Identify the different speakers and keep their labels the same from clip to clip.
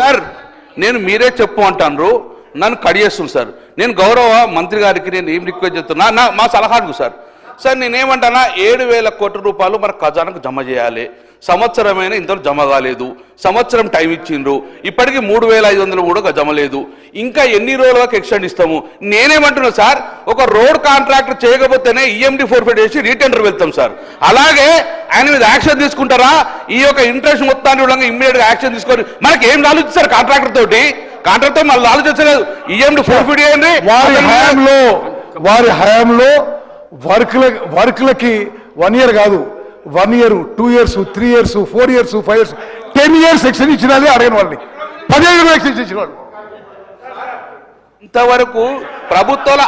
Speaker 1: Sir నేను మీరే చెప్పు అంటాను, నన్ను కడియేస్తుంది సార్. నేను గౌరవ మంత్రి గారికి నేను ఏం రిక్వెస్ట్ చేస్తున్నా, మా సలహాకు సార్ నేనేమంటానా 7,000 కోట్ల రూపాయలు మన ఖజానాకు జమ చేయాలి. సంవత్సరమైన ఇంతలో జమ కాలేదు, సంవత్సరం టైం ఇచ్చిండ్రు, ఇప్పటికీ 3,500 కూడా జమ లేదు. ఇంకా ఎన్ని రోజులకు ఎక్స్టెండ్ ఇస్తాము? నేనేమంటున్నా సార్, ఒక రోడ్ కాంట్రాక్టర్ చేయకపోతేనే ఈఎండి ఫోర్ఫైట్ చేసి రీటెండర్ వెళ్తాం సార్. అలాగే ఆయన మీద యాక్షన్ తీసుకుంటారా? ఈ యొక్క ఇంట్రెస్ట్ మొత్తాన్ని కూడా ఇమ్మీడియట్ గా యాక్షన్ తీసుకొని మనకి ఏం ఆలోచిస్తారు? కాంట్రాక్టర్ తోటి మళ్ళీ ఆలోచించలేదు. ఈఎండి ఫోర్ఫైట్ చేయండి.
Speaker 2: వారి హయాంలో వర్క్లకి 1 year కాదు, 1 year, 2 years, 3 years, 4 years, 5 years, 10 years extension ఇచ్చినది అడగని వాళ్ళని, 10 years ఎక్స్టెన్షన్ ఇచ్చిన వాళ్ళు.
Speaker 1: ఇంతవరకు ప్రభుత్వాల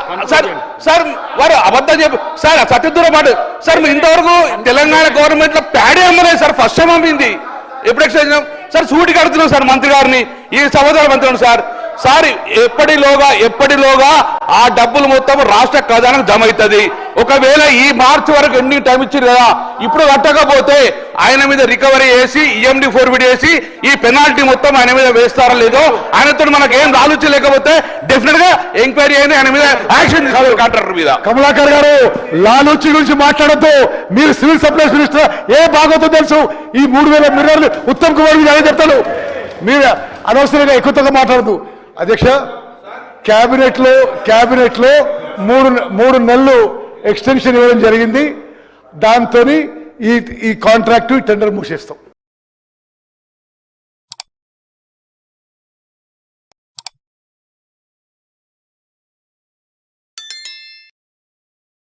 Speaker 1: సార్ వారు అబద్ధం చెప్పి సార్ సత్యదూర మాట సార్, ఇంతవరకు తెలంగాణ గవర్నమెంట్ లో ప్యాడే అమ్మలేదు సార్. ఫస్ట్ టైం అమ్మింది. ఎప్పుడు ఎక్స్టెన్షన్ సార్? సూటి కడుతున్నాం సార్ మంత్రి గారిని, ఈ సమాధాన మంత్రి సార్ ఎప్పటిలోగా ఆ డబ్బులు మొత్తం రాష్ట్ర ఖజానాకు జమ అవుతుంది. ఒకవేళ ఈ మార్చి వరకు ఎన్ని టైం ఇచ్చారు కదా, ఇప్పుడు కట్టకపోతే ఆయన మీద రికవరీ చేసి ఈఎండి ఫోర్ఫైట్ చేసి ఈ పెనాల్టీ మొత్తం ఆయన మీద వేస్తారో లేదో, ఆయనతో మనకు ఏం ఆలోచించలేకపోతే డెఫినెట్ గా ఎంక్వైరీ అయినా ఆయన మీద యాక్షన్ తీసుకోవాలి కాంట్రాక్టర్ మీద.
Speaker 2: కమలాకర్ గారు లాలూచి గురించి మాట్లాడద్దు. మీరు సివిల్ సప్లైస్ మినిస్టర్, ఏ బాగోతో తెలుసు. ఈ 3,000 మిర్రర్లు ఉత్తమ్ కుమార్ మీద అదే చెప్తాను. మీరు అనవసరంగా ఎక్కువగా మాట్లాడదు. అధ్యక్ష, క్యాబినెట్ లో 3 నెలలు ఎక్స్టెన్షన్ ఇవ్వడం జరిగింది. దాంతో ఈ కాంట్రాక్టు టెండర్ మూసేస్తాం.